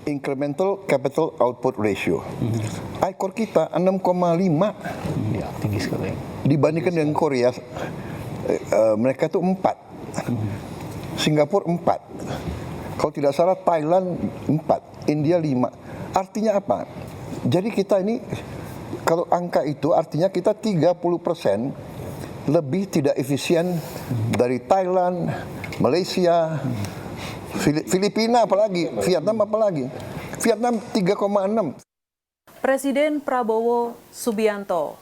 incremental capital output ratio. ICOR kita 6,5 Ya, tinggi sekali. dibandingkan dengan Korea. Mereka itu 4. Singapura 4. Kalau tidak salah Thailand 4, India 5. Artinya apa? Jadi kita ini kalau angka itu artinya kita 30% lebih tidak efisien dari Thailand, Malaysia, Filipina apalagi, Vietnam apalagi. Vietnam 3,6. Presiden Prabowo Subianto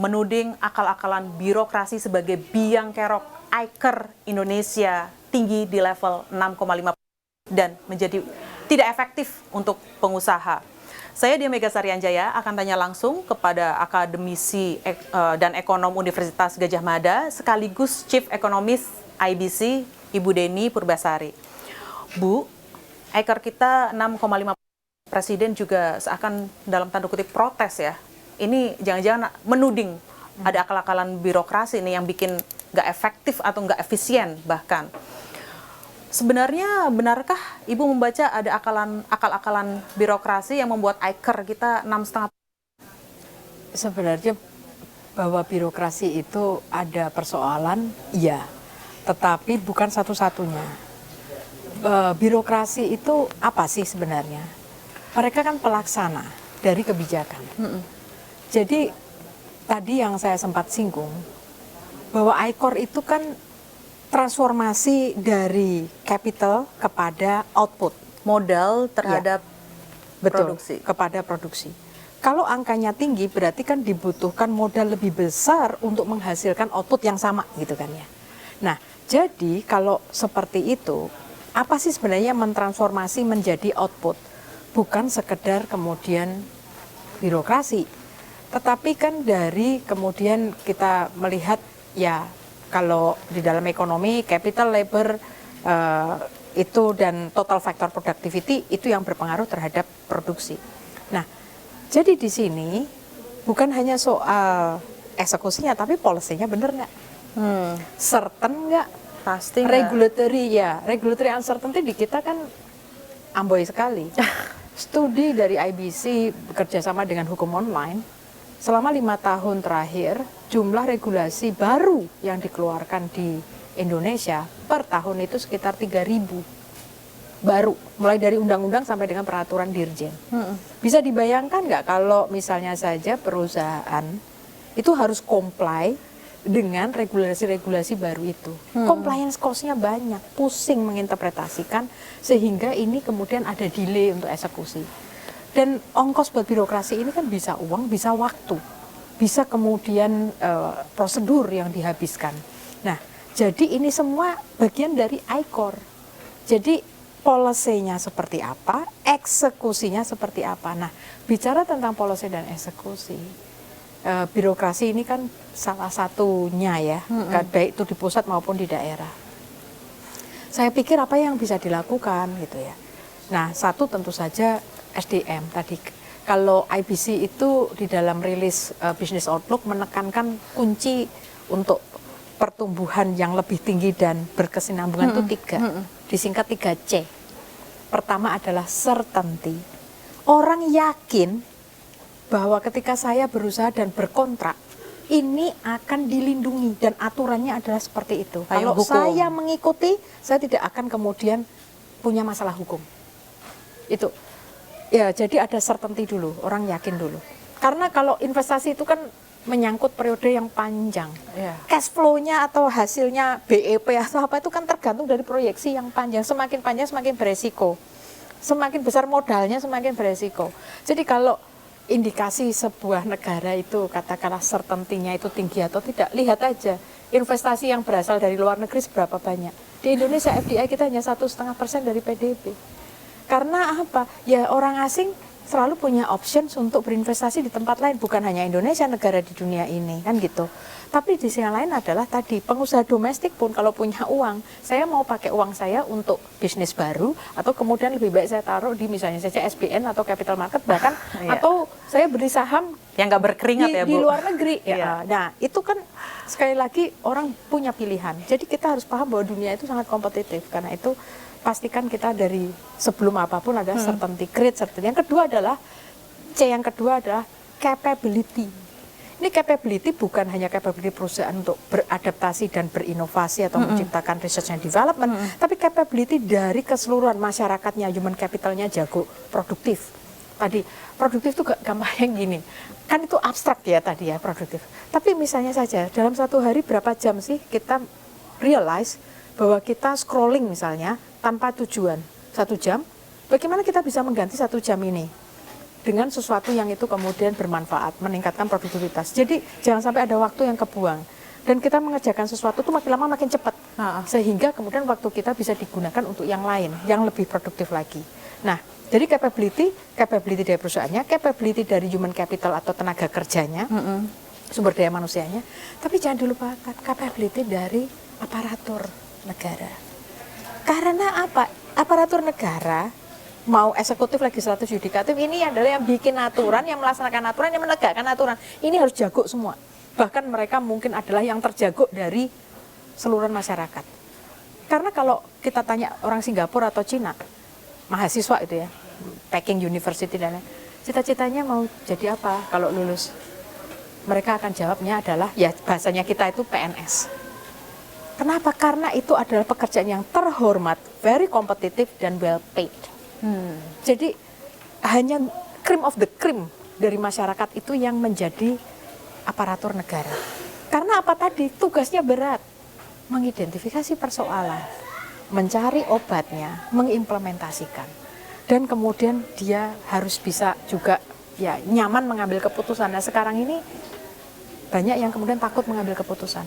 menuding akal-akalan birokrasi sebagai biang kerok ICOR Indonesia tinggi di level 6,5 dan menjadi tidak efektif untuk pengusaha. Saya Dia Megasari Anjaya akan tanya langsung kepada akademisi dan ekonom Universitas Gadjah Mada sekaligus Chief Economist IBC Ibu Deni Purbasari. Bu, ICOR kita 6,5, Presiden juga seakan dalam tanda kutip protes ya. Ini jangan-jangan menuding ada akal-akalan birokrasi ini yang bikin nggak efektif atau nggak efisien bahkan. Sebenarnya benarkah Ibu membaca ada akal-akalan birokrasi yang membuat ICOR kita 6,5? Sebenarnya bahwa birokrasi itu ada persoalan, iya. Tetapi bukan satu-satunya. Birokrasi itu apa sih sebenarnya? Mereka kan pelaksana dari kebijakan. Jadi tadi yang saya sempat singgung, bahwa ICOR itu kan transformasi dari capital kepada output. Modal terhadap produksi. Kepada produksi. Kalau angkanya tinggi berarti kan dibutuhkan modal lebih besar untuk menghasilkan output yang sama gitu kan ya. Nah, jadi kalau seperti itu, apa sih sebenarnya mentransformasi menjadi output? Bukan sekedar kemudian birokrasi. Tetapi kan dari kemudian kita melihat ya kalau di dalam ekonomi capital labor itu dan total factor productivity itu yang berpengaruh terhadap produksi. Nah, jadi di sini bukan hanya soal eksekusinya tapi policy-nya benar nggak? Certain nggak? Pasti Regulatory ya, regulatory uncertainty di kita kan amboi sekali. Studi dari IBC bekerja sama dengan hukum online, selama 5 tahun terakhir jumlah regulasi baru yang dikeluarkan di Indonesia per tahun itu sekitar 3.000 baru, mulai dari undang-undang sampai dengan peraturan dirjen. Bisa dibayangkan nggak kalau misalnya saja perusahaan itu harus comply dengan regulasi-regulasi baru itu. Compliance cost-nya banyak, pusing menginterpretasikan, sehingga ini kemudian ada delay untuk eksekusi. Dan ongkos buat birokrasi ini kan bisa uang, bisa waktu, bisa kemudian prosedur yang dihabiskan. Nah, jadi ini semua bagian dari ICOR. Jadi policy-nya seperti apa, eksekusinya seperti apa. Nah, bicara tentang policy dan eksekusi, birokrasi ini kan salah satunya ya, baik itu di pusat maupun di daerah. Saya pikir apa yang bisa dilakukan gitu ya. Nah, satu tentu saja SDM tadi. Kalau IBC itu di dalam rilis Business Outlook menekankan kunci untuk pertumbuhan yang lebih tinggi dan berkesinambungan itu 3, disingkat 3C. Pertama adalah certainty. Orang yakin bahwa ketika saya berusaha dan berkontrak, ini akan dilindungi dan aturannya adalah seperti itu. Kalau saya mengikuti, saya tidak akan kemudian punya masalah hukum. Itu. Ya, jadi ada certainty dulu, orang yakin dulu. Karena kalau investasi itu kan menyangkut periode yang panjang. Cash flow-nya atau hasilnya BEP atau apa itu kan tergantung dari proyeksi yang panjang. Semakin panjang semakin beresiko. Semakin besar modalnya semakin beresiko. Jadi kalau indikasi sebuah negara itu katakanlah certainty-nya itu tinggi atau tidak, lihat aja investasi yang berasal dari luar negeri seberapa banyak. Di Indonesia FDI kita hanya 1,5% dari PDB. Karena apa? Ya orang asing selalu punya options untuk berinvestasi di tempat lain, bukan hanya Indonesia, negara di dunia ini kan gitu. Tapi di sisi yang lain adalah tadi pengusaha domestik pun kalau punya uang, saya mau pakai uang saya untuk bisnis baru atau kemudian lebih baik saya taruh di misalnya saja SBN atau capital market bahkan Iya. atau saya beli saham Yang nggak berkeringat di, ya, Bu? di luar negeri. Iya. Ya. Nah, itu kan sekali lagi orang punya pilihan. Jadi kita harus paham bahwa dunia itu sangat kompetitif. Karena itu pastikan kita dari sebelum apapun ada certainty, create certainty. Yang kedua adalah C yang kedua adalah capability. Ini capability bukan hanya capability perusahaan untuk beradaptasi dan berinovasi atau menciptakan research and development, tapi capability dari keseluruhan masyarakatnya, human capitalnya jago, produktif. Tadi produktif itu gampang yang gini, kan itu abstrak ya tadi ya produktif. Tapi misalnya saja dalam satu hari berapa jam sih kita realize bahwa kita scrolling misalnya tanpa tujuan 1 jam, bagaimana kita bisa mengganti 1 jam ini dengan sesuatu yang itu kemudian bermanfaat, meningkatkan produktivitas. Jadi jangan sampai ada waktu yang kebuang. Dan kita mengerjakan sesuatu itu makin lama makin cepat. Sehingga kemudian waktu kita bisa digunakan untuk yang lain, yang lebih produktif lagi. Nah, jadi capability dari perusahaannya, capability dari human capital atau tenaga kerjanya, sumber daya manusianya. Tapi jangan dilupakan capability dari aparatur negara. Karena apa? Aparatur negara mau eksekutif, legislatif, yudikatif, ini adalah yang bikin aturan, yang melaksanakan aturan, yang menegakkan aturan. Ini harus jago semua. Bahkan mereka mungkin adalah yang terjago dari seluruh masyarakat. Karena kalau kita tanya orang Singapura atau Cina, mahasiswa itu ya, Peking University dan lain, cita-citanya mau jadi apa kalau lulus? Mereka akan jawabnya adalah, ya bahasanya kita itu PNS. Kenapa? Karena itu adalah pekerjaan yang terhormat, very kompetitif dan well paid. Jadi hanya cream of the cream dari masyarakat itu yang menjadi aparatur negara. Karena apa tadi? Tugasnya berat. Mengidentifikasi persoalan, mencari obatnya, mengimplementasikan. Dan kemudian dia harus bisa juga ya nyaman mengambil keputusan. Nah sekarang ini banyak yang kemudian takut mengambil keputusan.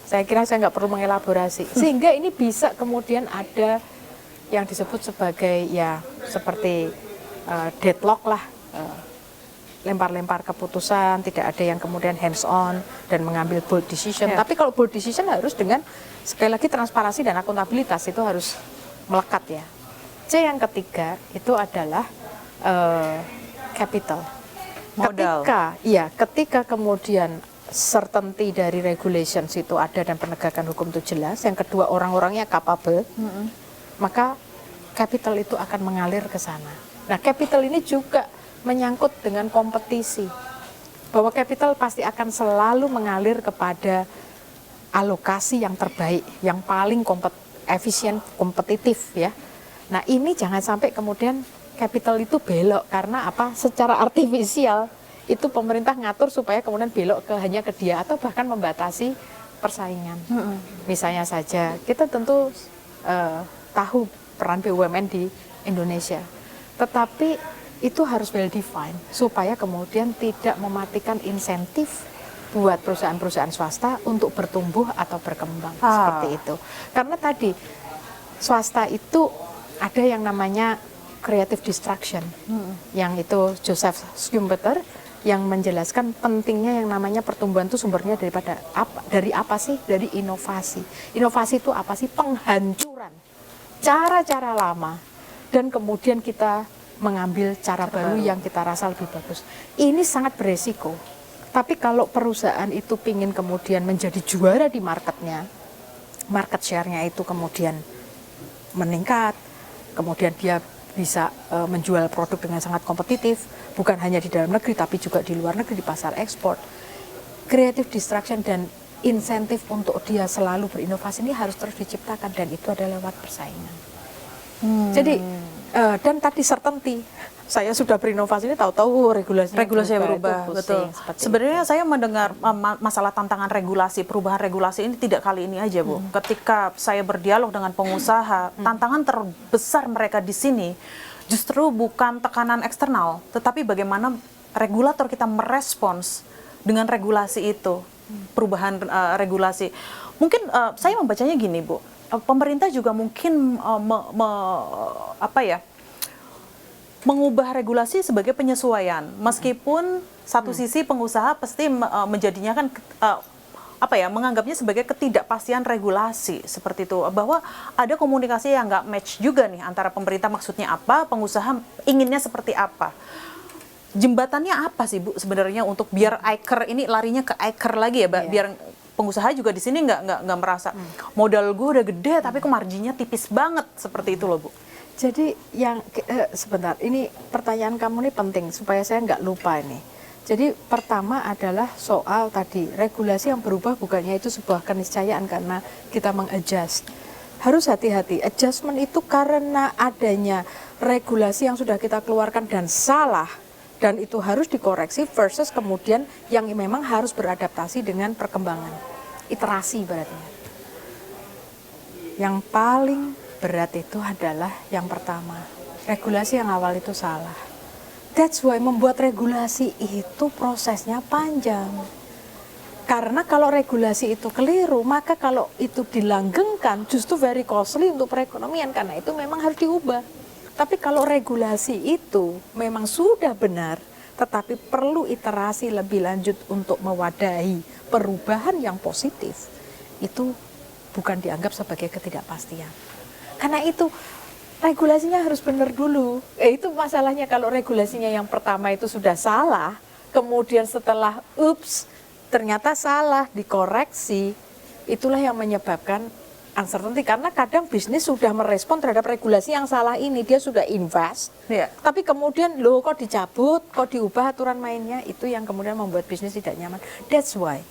Saya kira saya nggak perlu mengelaborasi. Sehingga ini bisa kemudian ada yang disebut sebagai ya seperti deadlock lah, lempar-lempar keputusan, tidak ada yang kemudian hands on dan mengambil bold decision. Tapi kalau bold decision harus dengan sekali lagi transparansi dan akuntabilitas itu harus melekat ya. C yang ketiga itu adalah capital. Modal. Ketika kemudian certainty dari regulations itu ada dan penegakan hukum itu jelas. Yang kedua orang-orangnya capable. Maka capital itu akan mengalir ke sana. Nah, capital ini juga menyangkut dengan kompetisi. Bahwa capital pasti akan selalu mengalir kepada alokasi yang terbaik, yang paling efisien, kompetitif ya. Nah, ini jangan sampai kemudian capital itu belok karena apa? Secara artifisial itu pemerintah ngatur supaya kemudian belok hanya ke dia atau bahkan membatasi persaingan. Misalnya saja kita tentu tahu peran BUMN di Indonesia, tetapi itu harus well defined supaya kemudian tidak mematikan insentif buat perusahaan-perusahaan swasta untuk bertumbuh atau berkembang seperti itu. Karena tadi swasta itu ada yang namanya creative destruction, yang itu Joseph Schumpeter yang menjelaskan pentingnya yang namanya pertumbuhan itu sumbernya dari apa sih? Dari inovasi. Inovasi itu apa sih? Penghancuran cara-cara lama dan kemudian kita mengambil cara baru yang kita rasa lebih bagus. Ini sangat beresiko. Tapi kalau perusahaan itu ingin kemudian menjadi juara di marketnya, market share-nya itu kemudian meningkat, kemudian dia bisa menjual produk dengan sangat kompetitif, bukan hanya di dalam negeri tapi juga di luar negeri, di pasar ekspor. Creative destruction dan insentif untuk dia selalu berinovasi ini harus terus diciptakan dan itu adalah lewat persaingan. Jadi dan tadi certainty, saya sudah berinovasi ini tahu-tahu regulasinya berubah, betul. Sebenarnya saya mendengar masalah tantangan regulasi, perubahan regulasi ini tidak kali ini aja, Bu. Ketika saya berdialog dengan pengusaha, tantangan terbesar mereka di sini justru bukan tekanan eksternal, tetapi bagaimana regulator kita merespons dengan regulasi itu, perubahan regulasi. Mungkin saya membacanya gini, Bu. Pemerintah juga mungkin mengubah regulasi sebagai penyesuaian, meskipun satu sisi pengusaha pasti menjadinya kan menganggapnya sebagai ketidakpastian regulasi seperti itu, bahwa ada komunikasi yang nggak match juga nih antara pemerintah maksudnya apa, pengusaha inginnya seperti apa. Jembatannya apa sih Bu sebenarnya untuk biar iker ini larinya ke iker lagi ya, Mbak? Biar pengusaha juga di sini nggak merasa modal gue udah gede tapi kok marginnya tipis banget seperti itu loh Bu. Jadi yang sebentar, ini pertanyaan kamu ini penting supaya saya nggak lupa ini. Jadi pertama adalah soal tadi regulasi yang berubah bukannya itu sebuah keniscayaan karena kita mengadjust. Harus hati-hati, adjustment itu karena adanya regulasi yang sudah kita keluarkan dan salah dan itu harus dikoreksi versus kemudian yang memang harus beradaptasi dengan perkembangan. Iterasi berarti. Yang paling berat itu adalah yang pertama, regulasi yang awal itu salah. That's why membuat regulasi itu prosesnya panjang. Karena kalau regulasi itu keliru, maka kalau itu dilanggengkan justru very costly untuk perekonomian karena itu memang harus diubah. Tapi kalau regulasi itu memang sudah benar, tetapi perlu iterasi lebih lanjut untuk mewadahi perubahan yang positif, itu bukan dianggap sebagai ketidakpastian. Karena itu regulasinya harus benar dulu. Itu masalahnya kalau regulasinya yang pertama itu sudah salah, kemudian setelah ternyata salah, dikoreksi, itulah yang menyebabkan uncertainty. Karena kadang bisnis sudah merespon terhadap regulasi yang salah ini, dia sudah invest, tapi kemudian loh kok dicabut, kok diubah aturan mainnya, itu yang kemudian membuat bisnis tidak nyaman. That's why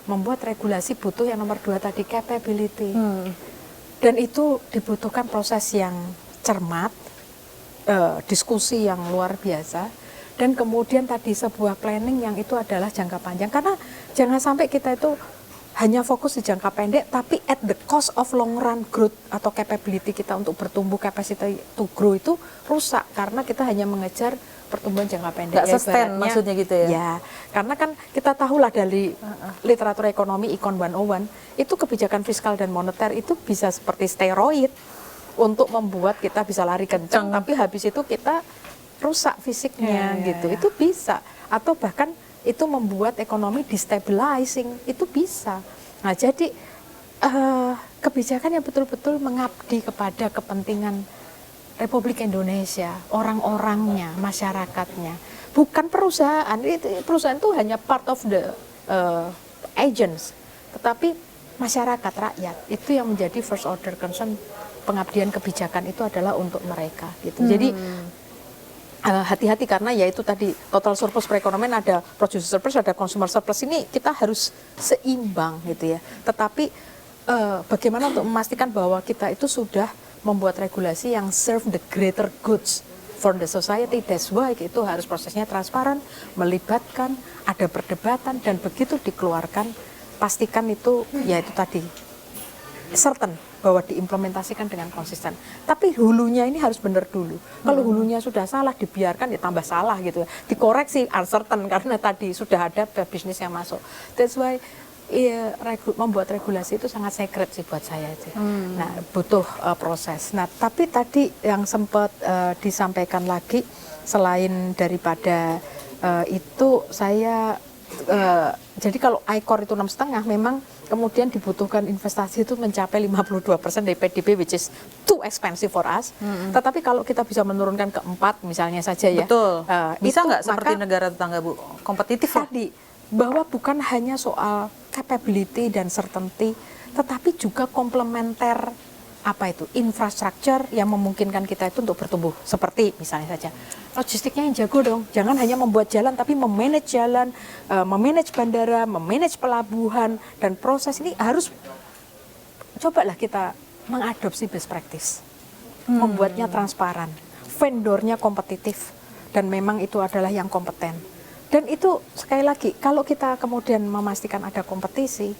membuat regulasi butuh yang nomor 2 tadi, capability. Dan itu dibutuhkan proses yang cermat, diskusi yang luar biasa, dan kemudian tadi sebuah planning yang itu adalah jangka panjang. Karena jangan sampai kita itu hanya fokus di jangka pendek, tapi at the cost of long run growth atau capability kita untuk bertumbuh, capacity to grow itu rusak karena kita hanya mengejar pertumbuhan jangka pendek. Nggak sustain maksudnya gitu ya? Ya, karena kan kita tahulah dari literatur ekonomi Econ 101, itu kebijakan fiskal dan moneter itu bisa seperti steroid untuk membuat kita bisa lari kencang, tapi habis itu kita rusak fisiknya gitu. Itu bisa. Atau bahkan itu membuat ekonomi destabilizing, itu bisa. Nah, jadi kebijakan yang betul-betul mengabdi kepada kepentingan Republik Indonesia, orang-orangnya, masyarakatnya, bukan perusahaan. Perusahaan itu hanya part of the agents, tetapi masyarakat, rakyat itu yang menjadi first order concern. Pengabdian kebijakan itu adalah untuk mereka, gitu. Jadi hati-hati karena ya itu tadi total surplus perekonomian, ada producer surplus, ada consumer surplus, ini kita harus seimbang, gitu ya. Tetapi bagaimana untuk memastikan bahwa kita itu sudah membuat regulasi yang serve the greater goods for the society. That's why itu harus prosesnya transparan, melibatkan, ada perdebatan, dan begitu dikeluarkan pastikan itu ya itu tadi certain bahwa diimplementasikan dengan konsisten. Tapi hulunya ini harus benar dulu. Kalau hulunya sudah salah, dibiarkan ya tambah salah gitu ya. Dikoreksi uncertain karena tadi sudah ada bisnis yang masuk. That's why membuat regulasi itu sangat secret sih buat saya aja. Nah, butuh proses. Nah, tapi tadi yang sempat disampaikan lagi selain daripada itu saya jadi kalau ICOR itu 6,5 memang kemudian dibutuhkan investasi itu mencapai 52% dari PDB, which is too expensive for us. Tetapi kalau kita bisa menurunkan ke 4 misalnya saja ya. Betul. Bisa nggak seperti maka negara tetangga Bu? Kompetitif tadi bahwa bukan hanya soal capability dan certainty, tetapi juga komplementer infrastruktur yang memungkinkan kita itu untuk bertumbuh. Seperti misalnya saja logistiknya yang jago dong, jangan hanya membuat jalan tapi memanage jalan, memanage bandara, memanage pelabuhan, dan proses ini harus cobalah kita mengadopsi best practice, membuatnya transparan, vendornya kompetitif, dan memang itu adalah yang kompeten. Dan itu sekali lagi kalau kita kemudian memastikan ada kompetisi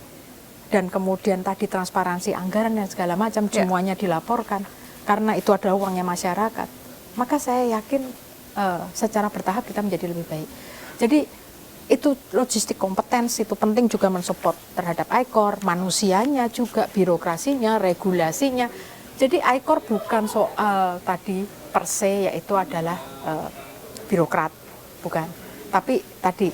dan kemudian tadi transparansi anggaran dan segala macam semuanya dilaporkan karena itu adalah uangnya masyarakat, maka saya yakin secara bertahap kita menjadi lebih baik. Jadi itu logistik kompetensi itu penting juga mensupport terhadap ICOR, manusianya juga, birokrasinya, regulasinya. Jadi ICOR bukan soal tadi per se yaitu adalah birokrat, bukan. Tapi tadi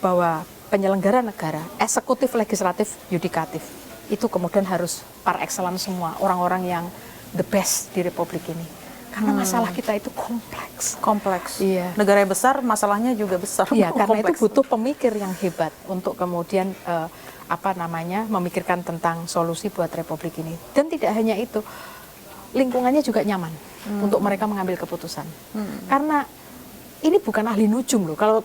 bahwa penyelenggara negara, eksekutif, legislatif, yudikatif, itu kemudian harus par excellence semua orang-orang yang the best di Republik ini. Karena masalah kita itu kompleks. Kompleks. Iya. Negara yang besar, masalahnya juga besar. Iya, karena itu Kompleks. butuh pemikir yang hebat untuk kemudian memikirkan tentang solusi buat Republik ini. Dan tidak hanya itu, lingkungannya juga nyaman untuk mereka mengambil keputusan. Karena ini bukan ahli nujum loh. Kalau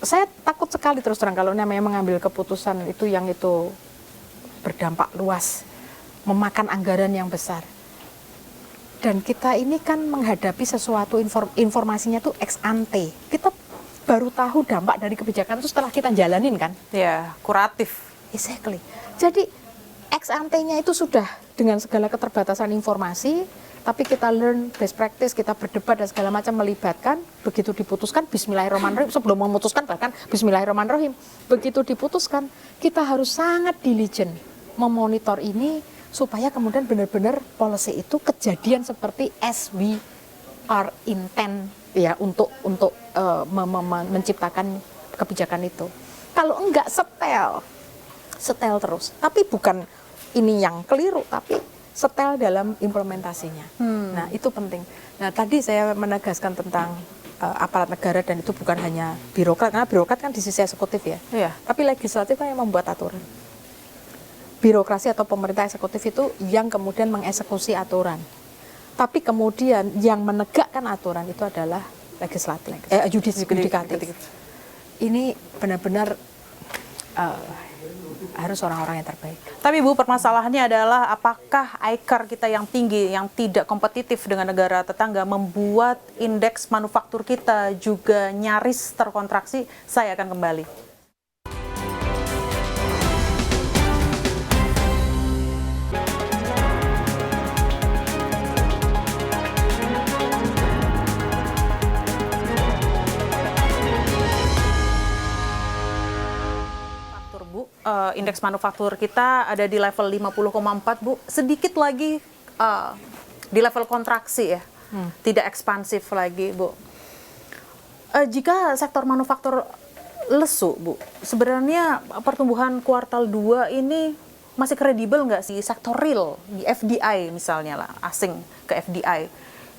saya takut sekali terus terang kalau namanya mengambil keputusan itu yang itu berdampak luas, memakan anggaran yang besar. Dan kita ini kan menghadapi sesuatu informasinya tuh ex ante. Kita baru tahu dampak dari kebijakan itu setelah kita jalanin kan. Ya, kuratif. Exactly. Jadi ex ante-nya itu sudah dengan segala keterbatasan informasi, tapi kita learn best practice, kita berdebat dan segala macam melibatkan, begitu diputuskan bismillahirrahmanirrahim, sebelum memutuskan bahkan bismillahirrahmanirrahim. Begitu diputuskan, kita harus sangat diligent memonitor ini supaya kemudian benar-benar policy itu kejadian seperti as we are intent ya untuk menciptakan kebijakan itu. Kalau enggak setel terus. Tapi bukan ini yang keliru, tapi setel dalam implementasinya. Nah, itu penting. Nah, tadi saya menegaskan tentang aparat negara dan itu bukan hanya birokrat, karena birokrat kan di sisi eksekutif ya. Iya. Tapi legislatif kan yang membuat aturan. Birokrasi atau pemerintah eksekutif itu yang kemudian mengeksekusi aturan. Tapi kemudian yang menegakkan aturan itu adalah legislatif, yudikatif. Ini benar-benar harus orang-orang yang terbaik. Tapi Bu, permasalahannya adalah apakah ICAR kita yang tinggi, yang tidak kompetitif dengan negara tetangga membuat indeks manufaktur kita juga nyaris terkontraksi? Saya akan kembali. Bu, indeks manufaktur kita ada di level 50,4 Bu, sedikit lagi di level kontraksi ya, tidak ekspansif lagi Bu. Jika sektor manufaktur lesu Bu, sebenarnya pertumbuhan kuartal 2 ini masih kredibel nggak sih sektor real di FDI misalnya lah, asing ke FDI,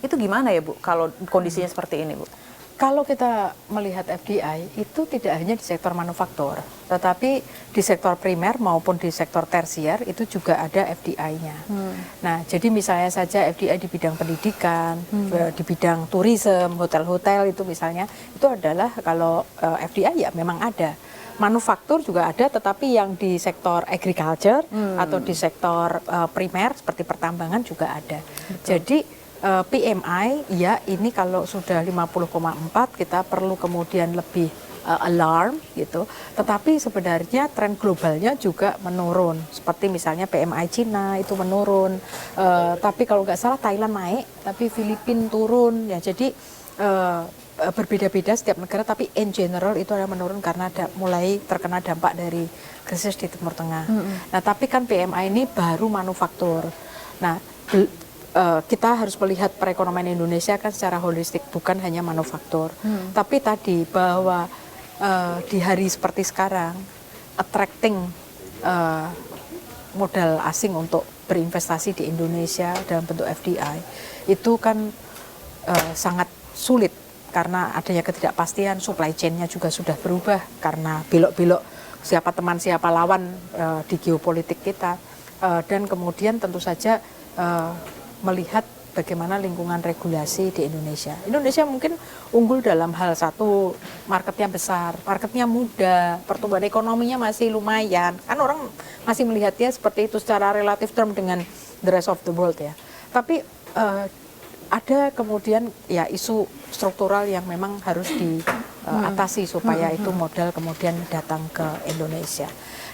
itu gimana ya Bu kalau kondisinya seperti ini Bu? Kalau kita melihat FDI itu tidak hanya di sektor manufaktur, tetapi di sektor primer maupun di sektor tersier itu juga ada FDI-nya. Nah, jadi misalnya saja FDI di bidang pendidikan, di bidang tourism, hotel-hotel itu misalnya, itu adalah kalau FDI ya memang ada. Manufaktur juga ada, tetapi yang di sektor agriculture atau di sektor primer seperti pertambangan juga ada. Betul. Jadi PMI ya ini kalau sudah 50,4 kita perlu kemudian lebih alarm gitu. Tetapi sebenarnya tren globalnya juga menurun. Seperti misalnya PMI Cina itu menurun. Tapi kalau nggak salah Thailand naik, tapi Filipina turun ya. Jadi berbeda-beda setiap negara, tapi in general itu ada menurun karena mulai terkena dampak dari krisis di Timur Tengah. Nah, tapi kan PMI ini baru manufaktur. Nah, kita harus melihat perekonomian Indonesia kan secara holistik, bukan hanya manufaktur. Tapi tadi bahwa di hari seperti sekarang, attracting modal asing untuk berinvestasi di Indonesia dalam bentuk FDI, itu kan sangat sulit karena adanya ketidakpastian, supply chain-nya juga sudah berubah karena belok-belok siapa teman siapa lawan di geopolitik kita. Dan kemudian tentu saja melihat bagaimana lingkungan regulasi di Indonesia. Indonesia mungkin unggul dalam hal satu, marketnya besar, marketnya muda, pertumbuhan ekonominya masih lumayan. Kan orang masih melihatnya seperti itu secara relatif term dengan the rest of the world ya. Tapi ada kemudian ya isu struktural yang memang harus diatasi supaya itu modal kemudian datang ke Indonesia.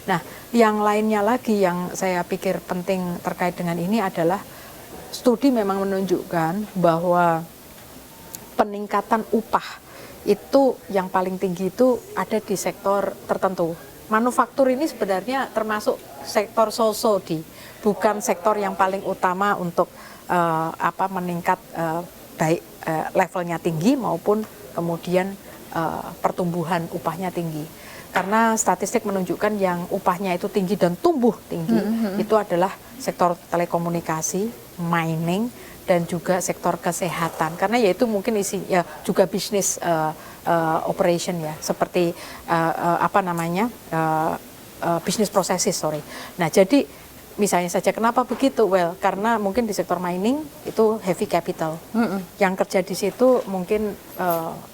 Nah, yang lainnya lagi yang saya pikir penting terkait dengan ini adalah studi memang menunjukkan bahwa peningkatan upah itu yang paling tinggi itu ada di sektor tertentu. Manufaktur ini sebenarnya termasuk sektor so-so bukan sektor yang paling utama untuk meningkat baik levelnya tinggi maupun kemudian pertumbuhan upahnya tinggi. Karena statistik menunjukkan yang upahnya itu tinggi dan tumbuh tinggi itu adalah sektor telekomunikasi, mining, dan juga sektor kesehatan. Karena yaitu mungkin isi ya juga bisnis operation ya, seperti business processes, sorry. Nah, jadi misalnya saja kenapa begitu? Well, karena mungkin di sektor mining itu heavy capital. Yang kerja di situ mungkin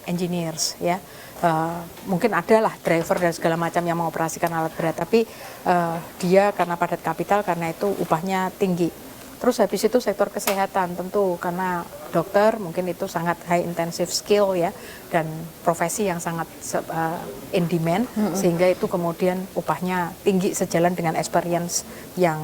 engineers ya. Mungkin adalah driver dan segala macam yang mengoperasikan alat berat, tapi dia karena padat kapital, karena itu upahnya tinggi. Terus habis itu sektor kesehatan tentu karena dokter mungkin itu sangat high intensive skill ya, dan profesi yang sangat in demand, sehingga itu kemudian upahnya tinggi sejalan dengan experience yang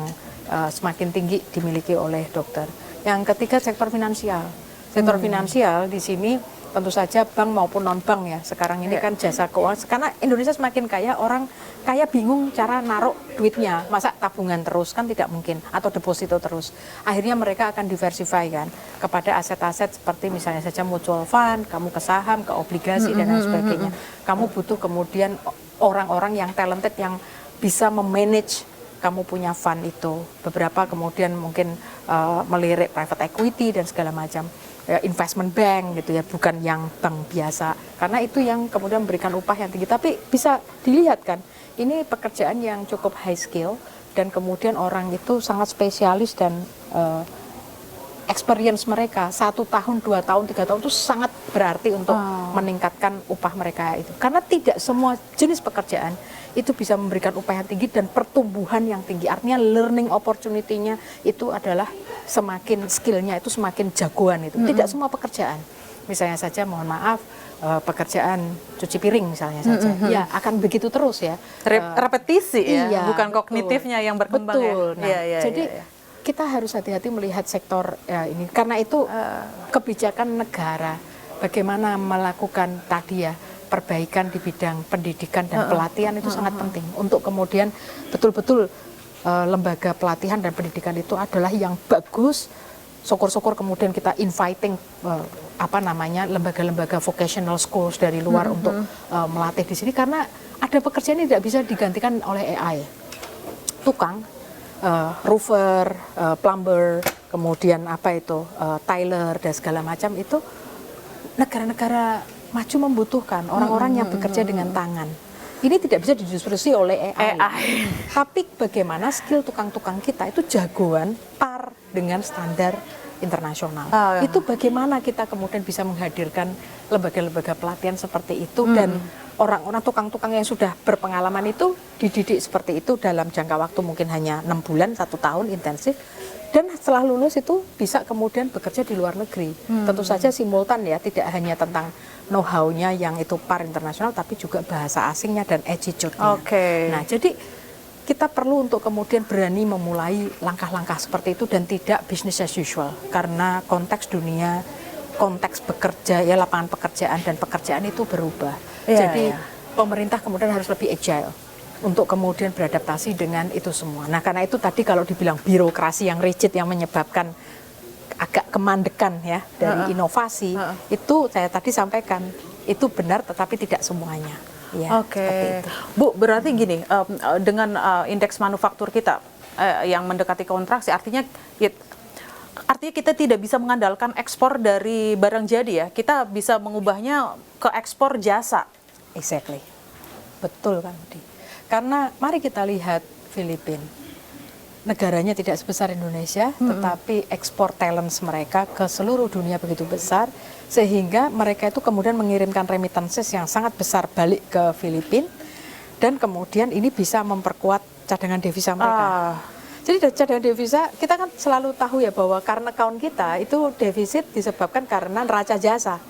semakin tinggi dimiliki oleh dokter. Yang ketiga sektor finansial. Sektor finansial di sini tentu saja bank maupun non bank ya. Sekarang ini kan jasa keuangan. Karena Indonesia semakin kaya, orang kaya bingung cara naruh duitnya. Masa tabungan terus kan tidak mungkin, atau deposito terus. Akhirnya mereka akan diversify kan kepada aset-aset seperti misalnya saja mutual fund, kamu ke saham, ke obligasi dan lain sebagainya. Kamu butuh kemudian orang-orang yang talented yang bisa memanage kamu punya fund itu. Beberapa kemudian mungkin melirik private equity dan segala macam. Investment bank gitu ya, bukan yang bank biasa, karena itu yang kemudian memberikan upah yang tinggi. Tapi bisa dilihat kan, ini pekerjaan yang cukup high skill dan kemudian orang itu sangat spesialis dan experience mereka 1 tahun, 2 tahun, 3 tahun itu sangat berarti untuk meningkatkan upah mereka itu. Karena tidak semua jenis pekerjaan itu bisa memberikan upah yang tinggi dan pertumbuhan yang tinggi. Artinya learning opportunity-nya itu adalah semakin skillnya itu semakin jagoan itu. Tidak semua pekerjaan. Misalnya saja mohon maaf pekerjaan cuci piring misalnya saja. Ya akan begitu terus ya. Repetisi ya, iya, bukan betul. kognitifnya yang berkembang betul. ya. Nah, jadi kita harus hati-hati melihat sektor ini karena itu kebijakan negara bagaimana melakukan tadi ya perbaikan di bidang pendidikan dan pelatihan itu sangat penting untuk kemudian betul-betul lembaga pelatihan dan pendidikan itu adalah yang bagus. Syukur-syukur kemudian kita inviting lembaga-lembaga vocational schools dari luar untuk melatih di sini, karena ada pekerjaan yang tidak bisa digantikan oleh AI. Tukang, roofer, plumber, kemudian tiler dan segala macam itu negara-negara maju membutuhkan orang-orang yang bekerja dengan tangan. Ini tidak bisa didiskusi oleh AI. Tapi bagaimana skill tukang-tukang kita itu jagoan par dengan standar internasional. Itu bagaimana kita kemudian bisa menghadirkan lembaga-lembaga pelatihan seperti itu dan orang-orang tukang-tukang yang sudah berpengalaman itu dididik seperti itu dalam jangka waktu mungkin hanya 6 bulan, 1 tahun intensif. Dan setelah lulus itu bisa kemudian bekerja di luar negeri. Tentu saja simultan ya, tidak hanya tentang know-how-nya yang itu par internasional, tapi juga bahasa asingnya dan attitude-nya. Nah, jadi kita perlu untuk kemudian berani memulai langkah-langkah seperti itu dan tidak business as usual. Karena konteks dunia, konteks bekerja, ya lapangan pekerjaan dan pekerjaan itu berubah. Jadi pemerintah kemudian harus lebih agile untuk kemudian beradaptasi dengan itu semua. Nah, karena itu tadi kalau dibilang birokrasi yang rigid yang menyebabkan agak kemandekan ya dari inovasi, itu saya tadi sampaikan itu benar tetapi tidak semuanya. Ya, Bu, berarti gini, dengan indeks manufaktur kita yang mendekati kontraksi, artinya kita tidak bisa mengandalkan ekspor dari barang jadi ya, kita bisa mengubahnya ke ekspor jasa. Exactly, betul kan, Budi. Karena mari kita lihat Filipina, negaranya tidak sebesar Indonesia, tetapi ekspor talents mereka ke seluruh dunia begitu besar, sehingga mereka itu kemudian mengirimkan remittances yang sangat besar balik ke Filipina, dan kemudian ini bisa memperkuat cadangan devisa mereka. Jadi cadangan devisa, kita kan selalu tahu ya bahwa current account kita itu defisit disebabkan karena neraca jasa.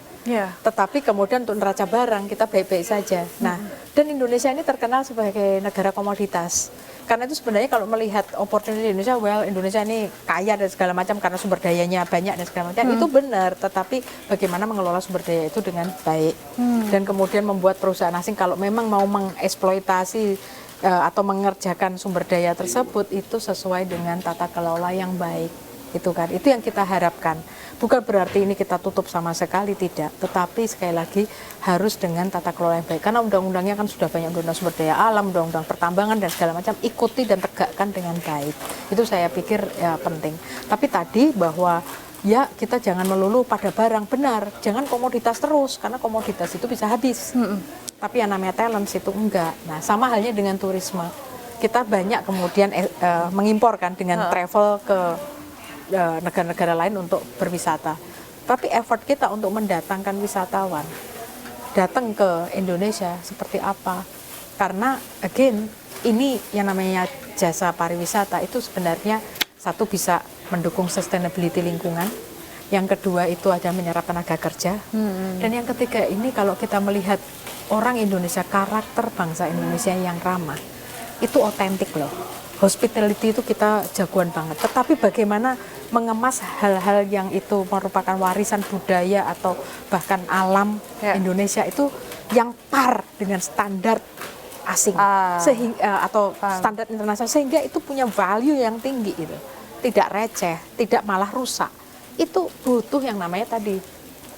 Tetapi kemudian untuk neraca barang kita baik-baik saja. Nah, dan Indonesia ini terkenal sebagai negara komoditas. Karena itu sebenarnya kalau melihat opportunity di Indonesia, Indonesia ini kaya dan segala macam karena sumber dayanya banyak dan segala macam, itu benar. Tetapi bagaimana mengelola sumber daya itu dengan baik. Dan kemudian membuat perusahaan asing kalau memang mau mengeksploitasi atau mengerjakan sumber daya tersebut itu sesuai dengan tata kelola yang baik. Itu kan, itu yang kita harapkan. Bukan berarti ini kita tutup sama sekali, tidak. Tetapi sekali lagi harus dengan tata kelola yang baik. Karena undang-undangnya kan sudah banyak, undang-undang sumber daya alam, undang-undang pertambangan dan segala macam, ikuti dan tegakkan dengan baik. Itu saya pikir ya penting. Tapi tadi bahwa ya kita jangan melulu pada barang, benar. Jangan komoditas terus, karena komoditas itu bisa habis. Tapi yang namanya talent itu enggak. Nah, sama halnya dengan turisme. Kita banyak kemudian mengimpor kan dengan travel ke negara-negara lain untuk berwisata. Tapi effort kita untuk mendatangkan wisatawan datang ke Indonesia seperti apa? Karena again, ini yang namanya jasa pariwisata itu sebenarnya satu bisa mendukung sustainability lingkungan. Yang kedua itu ada menyerap tenaga kerja. Dan yang ketiga ini kalau kita melihat orang Indonesia, karakter bangsa Indonesia yang ramah, itu otentik loh. Hospitality itu kita jagoan banget. Tetapi bagaimana mengemas hal-hal yang itu merupakan warisan budaya atau bahkan alam Indonesia itu yang par dengan standar asing sehingga atau standar internasional, sehingga itu punya value yang tinggi itu. Tidak receh, tidak malah rusak. Itu butuh yang namanya tadi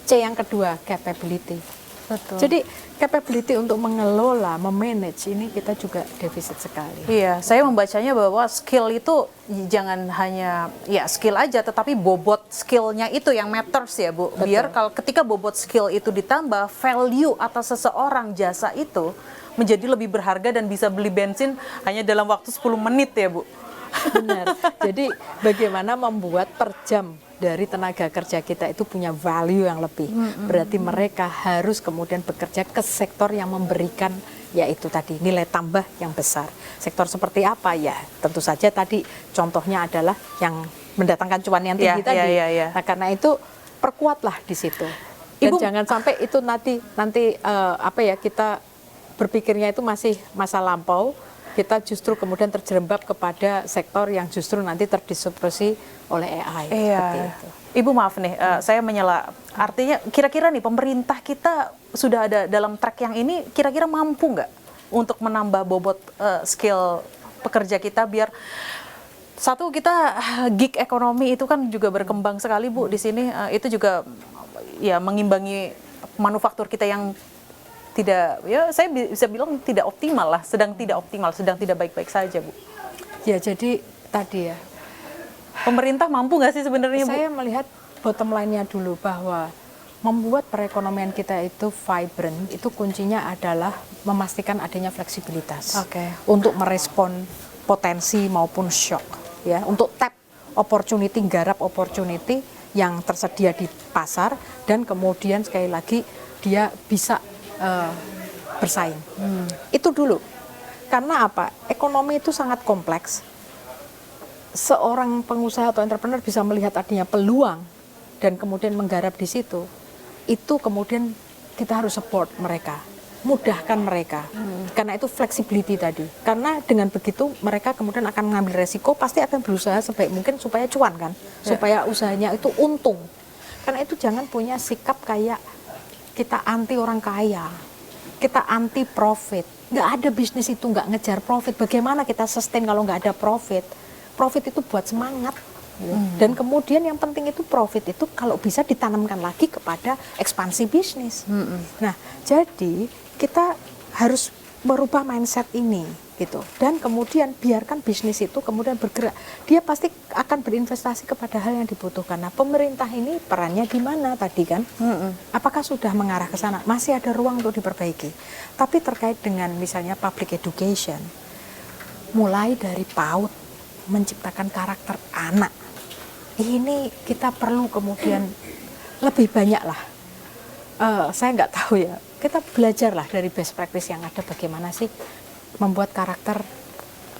C yang kedua, capability. Betul. Jadi capability untuk mengelola, memanage ini kita juga defisit sekali. Iya, saya membacanya bahwa skill itu jangan hanya ya skill aja, tetapi bobot skillnya itu yang matters ya Bu. Betul. Biar kalau ketika bobot skill itu ditambah, value atas seseorang jasa itu menjadi lebih berharga dan bisa beli bensin hanya dalam waktu 10 menit ya Bu. Benar. Jadi bagaimana membuat per jam dari tenaga kerja kita itu punya value yang lebih. Berarti mereka harus kemudian bekerja ke sektor yang memberikan yaitu tadi nilai tambah yang besar. Sektor seperti apa ya? Tentu saja tadi contohnya adalah yang mendatangkan cuan yang tinggi tadi. Nah, karena itu perkuatlah di situ. Dan jangan sampai itu nanti apa ya, kita berpikirnya itu masih masa lampau. Kita justru kemudian terjerembab kepada sektor yang justru nanti terdisrupsi oleh AI. Seperti itu. Ibu maaf nih, saya menyela. Artinya kira-kira nih pemerintah kita sudah ada dalam track yang ini, kira-kira mampu nggak untuk menambah bobot skill pekerja kita biar satu kita gig ekonomi itu kan juga berkembang sekali Bu di sini, itu juga ya mengimbangi manufaktur kita yang tidak, ya saya bisa bilang tidak optimal lah, sedang tidak optimal, sedang tidak baik-baik saja Bu. Ya jadi tadi ya, pemerintah mampu nggak sih sebenarnya Bu? saya melihat bottom line-nya dulu bahwa membuat perekonomian kita itu vibrant, itu kuncinya adalah memastikan adanya fleksibilitas untuk merespon potensi maupun shock, ya, untuk tap opportunity, garap opportunity yang tersedia di pasar, dan kemudian sekali lagi dia bisa bersaing. Itu dulu. Karena apa? Ekonomi itu sangat kompleks. Seorang pengusaha atau entrepreneur bisa melihat adanya peluang dan kemudian menggarap di situ. Itu kemudian kita harus support mereka, mudahkan mereka. Karena itu flexibility tadi. Karena dengan begitu mereka kemudian akan mengambil resiko, pasti akan berusaha sebaik mungkin supaya cuan kan, supaya usahanya itu untung. Karena itu jangan punya sikap kayak kita anti orang kaya, kita anti profit. Nggak ada bisnis itu nggak ngejar profit. Bagaimana kita sustain kalau nggak ada profit? Profit itu buat semangat. Dan kemudian yang penting itu profit itu kalau bisa ditanamkan lagi kepada ekspansi bisnis. Nah, jadi kita harus merubah mindset ini gitu. Dan kemudian biarkan bisnis itu kemudian bergerak. Dia pasti akan berinvestasi kepada hal yang dibutuhkan. Nah, pemerintah ini perannya di mana tadi kan? Apakah sudah mengarah ke sana? Masih ada ruang untuk diperbaiki. Tapi terkait dengan misalnya public education, mulai dari PAUD menciptakan karakter anak. Ini kita perlu kemudian lebih banyak lah. Saya nggak tahu ya. Kita belajarlah dari best practice yang ada, bagaimana sih membuat karakter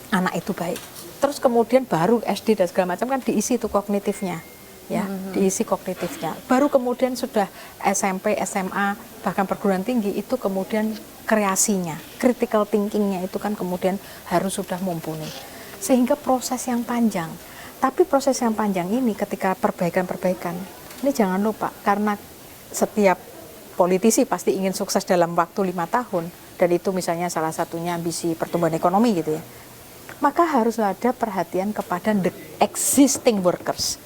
anak itu baik. Terus kemudian baru SD dan segala macam kan diisi itu kognitifnya, ya, diisi kognitifnya. Baru kemudian sudah SMP, SMA, bahkan perguruan tinggi itu kemudian kreasinya, critical thinkingnya itu kan kemudian harus sudah mumpuni. Sehingga proses yang panjang. Tapi proses yang panjang ini ketika perbaikan-perbaikan, ini jangan lupa karena setiap politisi pasti ingin sukses dalam waktu 5 tahun, dan itu misalnya salah satunya ambisi pertumbuhan ekonomi gitu ya. maka harus ada perhatian kepada the existing workers.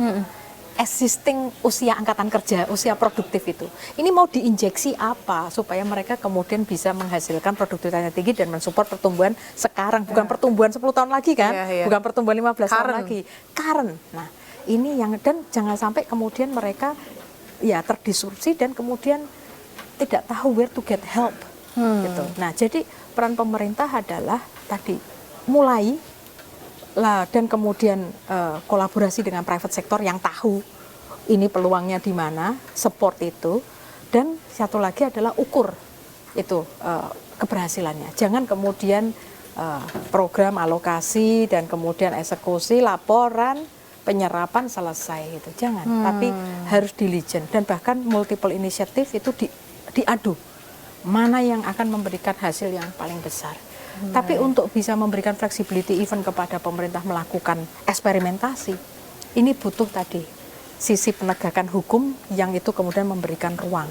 Existing usia angkatan kerja, usia produktif itu. Ini mau diinjeksi apa supaya mereka kemudian bisa menghasilkan produktivitasnya tinggi dan mensupport pertumbuhan sekarang, bukan pertumbuhan 10 tahun lagi kan, bukan pertumbuhan 15 tahun lagi. Current. Nah, ini yang, dan jangan sampai kemudian mereka ya terdisrupsi dan kemudian tidak tahu where to get help. Gitu. Nah, jadi peran pemerintah adalah tadi mulai lah, dan kemudian kolaborasi dengan private sector yang tahu ini peluangnya di mana, support itu, dan satu lagi adalah ukur itu keberhasilannya. Jangan kemudian program alokasi dan kemudian eksekusi, laporan, penyerapan selesai itu, jangan. Tapi harus diligent dan bahkan multiple initiative itu diadu mana yang akan memberikan hasil yang paling besar. Tapi untuk bisa memberikan flexibility even kepada pemerintah melakukan eksperimentasi, ini butuh tadi sisi penegakan hukum yang itu kemudian memberikan ruang,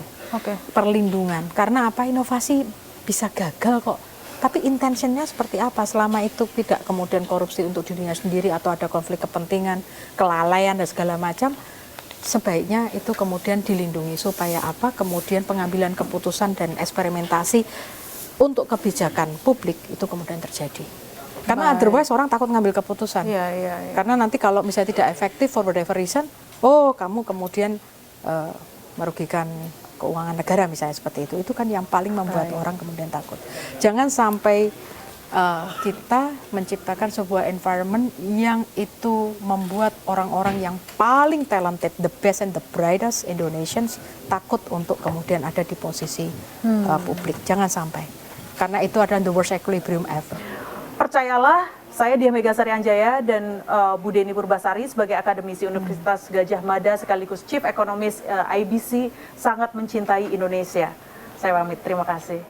perlindungan. Karena apa, inovasi bisa gagal kok. Tapi intentionnya seperti apa? Selama itu tidak kemudian korupsi untuk dirinya sendiri atau ada konflik kepentingan, kelalaian dan segala macam, sebaiknya itu kemudian dilindungi supaya apa? Kemudian pengambilan keputusan dan eksperimentasi untuk kebijakan publik itu kemudian terjadi. Karena otherwise orang takut ngambil keputusan. Karena nanti kalau misalnya tidak efektif for whatever reason, kamu kemudian merugikan keuangan negara misalnya seperti itu. Itu kan yang paling membuat orang kemudian takut. Jangan sampai kita menciptakan sebuah environment yang itu membuat orang-orang yang paling talented, the best and the brightest Indonesians takut untuk kemudian ada di posisi publik. Jangan sampai. Karena itu adalah the worst equilibrium ever. Percayalah, saya Diah Megasari Anjaya dan Bu Deni Purbasari sebagai akademisi Universitas Gadjah Mada sekaligus Chief Economist IBC sangat mencintai Indonesia. Saya pamit, terima kasih.